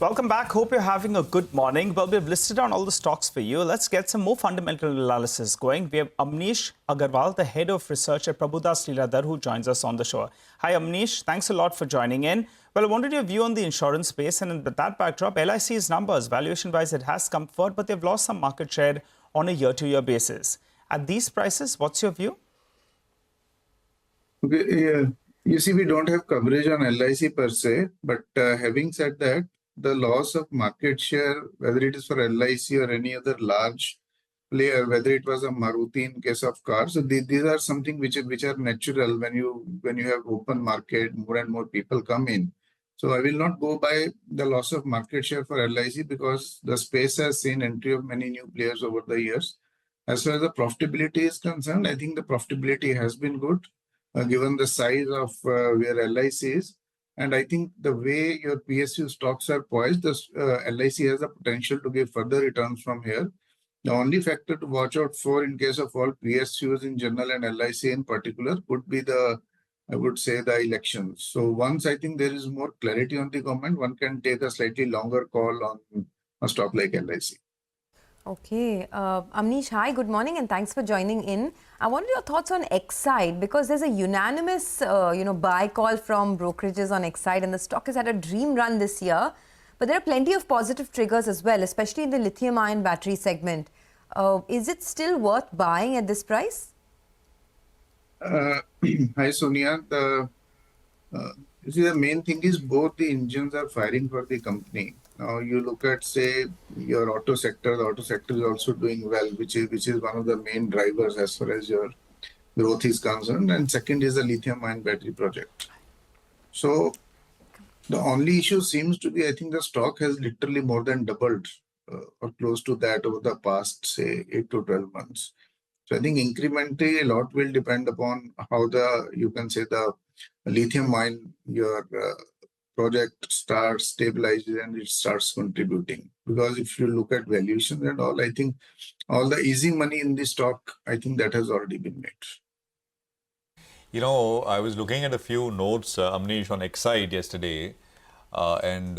Welcome back. Hope you're having a good morning. Well, we've listed down all the stocks for you. Let's get some more fundamental analysis going. We have Amnish Agarwal, the head of research at Prabhudas Lilladher, who joins us on the show. Hi, Amnish. Thanks a lot for joining in. Well, I wanted your view on the insurance space, and in that backdrop, LIC's numbers, valuation-wise, it has come forward, but they've lost some market share on a year-to-year basis. At these prices, what's your view? Okay, you see, we don't have coverage on LIC per se, but having said that, the loss of market share, whether it is for LIC or any other large player, whether it was a Maruti in case of cars, so these are something which are natural when you have open market, more and more people come in. So I will not go by the loss of market share for LIC because the space has seen entry of many new players over the years. As far as the profitability is concerned, I think the profitability has been good given the size of where LIC is. And I think the way your PSU stocks are poised, this LIC has the potential to give further returns from here. The only factor to watch out for in case of all PSUs in general and LIC in particular could be I would say, the elections. So once I think there is more clarity on the government, one can take a slightly longer call on a stock like LIC. Okay. Amnish, hi, good morning and thanks for joining in. I wanted your thoughts on Exide because there's a unanimous, buy call from brokerages on Exide and the stock has had a dream run this year. But there are plenty of positive triggers as well, especially in the lithium-ion battery segment. Is it still worth buying at this price? Hi, Sonia. You see, the main thing is both the engines are firing for the company. Now you look at, say, your auto sector. The auto sector is also doing well, which is one of the main drivers as far as your growth is concerned. And second is the lithium-ion battery project. So the only issue seems to be, I think the stock has literally more than doubled or close to that over the past, say, 8 to 12 months. So I think incrementally a lot will depend upon how the lithium-ion, your project starts stabilizing and it starts contributing. Because if you look at valuations and all, I think all the easy money in the stock, I think that has already been made. You know, I was looking at a few notes, Amnish, on Exide yesterday, and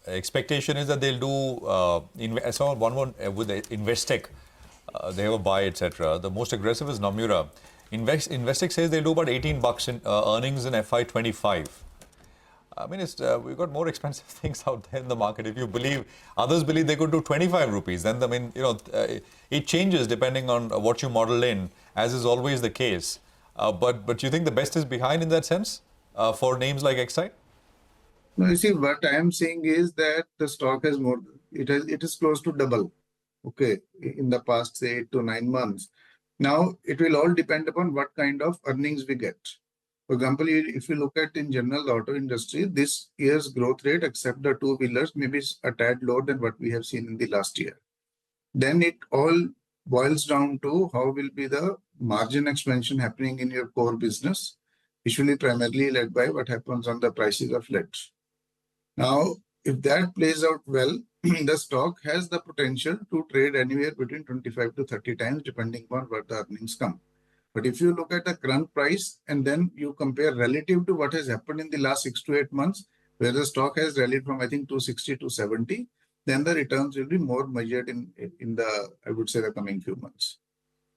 expectation is that they'll do, I saw one with Investec, they have a buy, etc. The most aggressive is Nomura. Investec says they'll do about $18 in earnings in FY25. I mean, we've got more expensive things out there in the market. If you believe, others believe they could do 25 rupees. Then, I mean, it changes depending on what you model in, as is always the case. But you think the best is behind in that sense for names like Exide? No, you see, what I am saying is that the stock has it is close to double, okay, in the past, say, 8 to 9 months. Now, it will all depend upon what kind of earnings we get. For example, if you look at in general the auto industry, this year's growth rate, except the two-wheelers, maybe is a tad lower than what we have seen in the last year. Then it all boils down to how will be the margin expansion happening in your core business, usually primarily led by what happens on the prices of lead. Now, if that plays out well, the stock has the potential to trade anywhere between 25 to 30 times, depending on where the earnings come. But if you look at the current price and then you compare relative to what has happened in the last 6 to 8 months, where the stock has rallied from, I think, 260 to 70, then the returns will be more measured in the, I would say, the coming few months.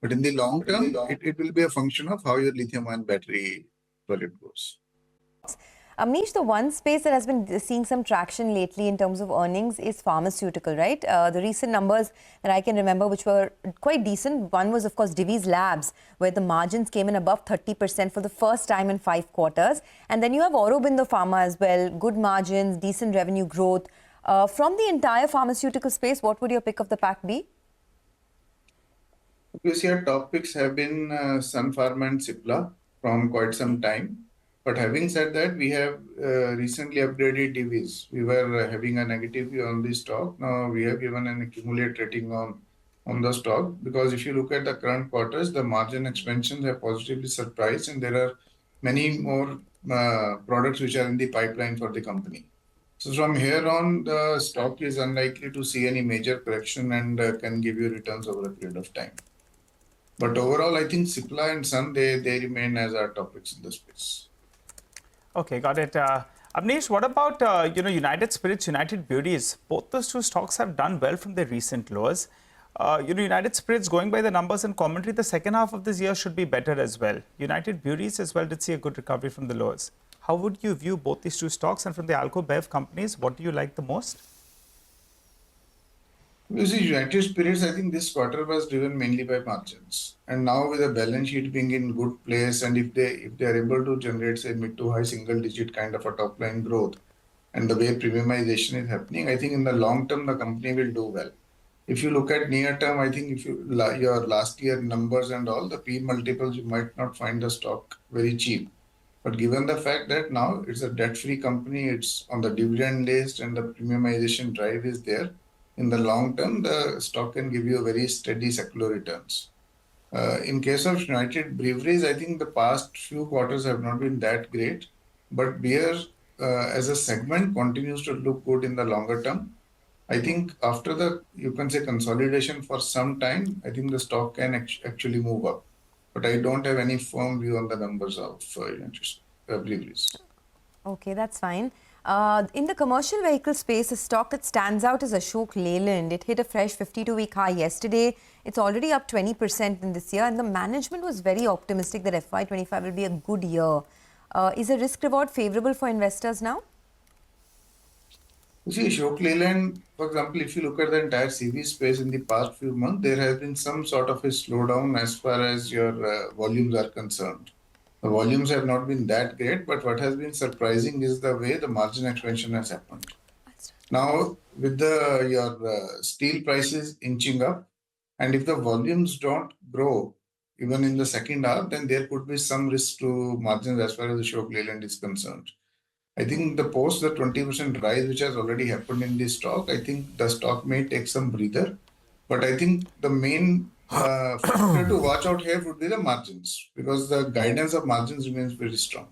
But in the long term, it will be a function of how your lithium-ion battery project goes. Amnish, the one space that has been seeing some traction lately in terms of earnings is pharmaceutical, right? The recent numbers that I can remember, which were quite decent, one was, of course, Divi's Labs, where the margins came in above 30% for the first time in 5 quarters. And then you have Aurobindo Pharma as well, good margins, decent revenue growth. From the entire pharmaceutical space, what would your pick of the pack be? You see, our top picks have been Sun Pharma and Cipla from quite some time. But having said that, we have recently upgraded Divi's. We were having a negative view on the stock. Now we have given an accumulate rating on the stock because if you look at the current quarters, the margin expansions have positively surprised and there are many more products which are in the pipeline for the company. So from here on, the stock is unlikely to see any major correction and can give you returns over a period of time. But overall, I think Cipla and Sun, they remain as our topics in the space. Okay, got it. Avnish, what about United Spirits, United Breweries? Both those two stocks have done well from their recent lows. United Spirits, going by the numbers and commentary, the second half of this year should be better as well. United Breweries as well did see a good recovery from the lows. How would you view both these two stocks? And from the Alco Bev companies, what do you like the most? You see, United Spirits, I think this quarter was driven mainly by margins. And now with the balance sheet being in good place, and if they are able to generate, say, mid to high single digit kind of a top line growth, and the way premiumization is happening, I think in the long term, the company will do well. If you look at near term, I think if you your last year numbers and all, the P multiples, you might not find the stock very cheap. But given the fact that now it's a debt-free company, it's on the dividend list and the premiumization drive is there, in the long term, the stock can give you a very steady secular returns. In case of United Breweries, I think the past few quarters have not been that great, but beer as a segment continues to look good in the longer term. I think after the, you can say, consolidation for some time, I think the stock can actually move up. But I don't have any firm view on the numbers of breweries. Okay, that's fine. In the commercial vehicle space, a stock that stands out is Ashok Leyland. It hit a fresh 52-week high yesterday. It's already up 20% in this year, and the management was very optimistic that FY25 will be a good year. Is the risk reward favorable for investors now? You see, Ashok Leyland, for example, if you look at the entire CV space in the past few months, there has been some sort of a slowdown as far as your volumes are concerned. The volumes have not been that great, but what has been surprising is the way the margin expansion has happened. Now, with your steel prices inching up, and if the volumes don't grow even in the second half, then there could be some risk to margins as far as the Ashok Leyland is concerned. I think the 20% rise which has already happened in the stock, I think the stock may take some breather. But I think the main factor to watch out here would be the margins, because the guidance of margins remains very strong.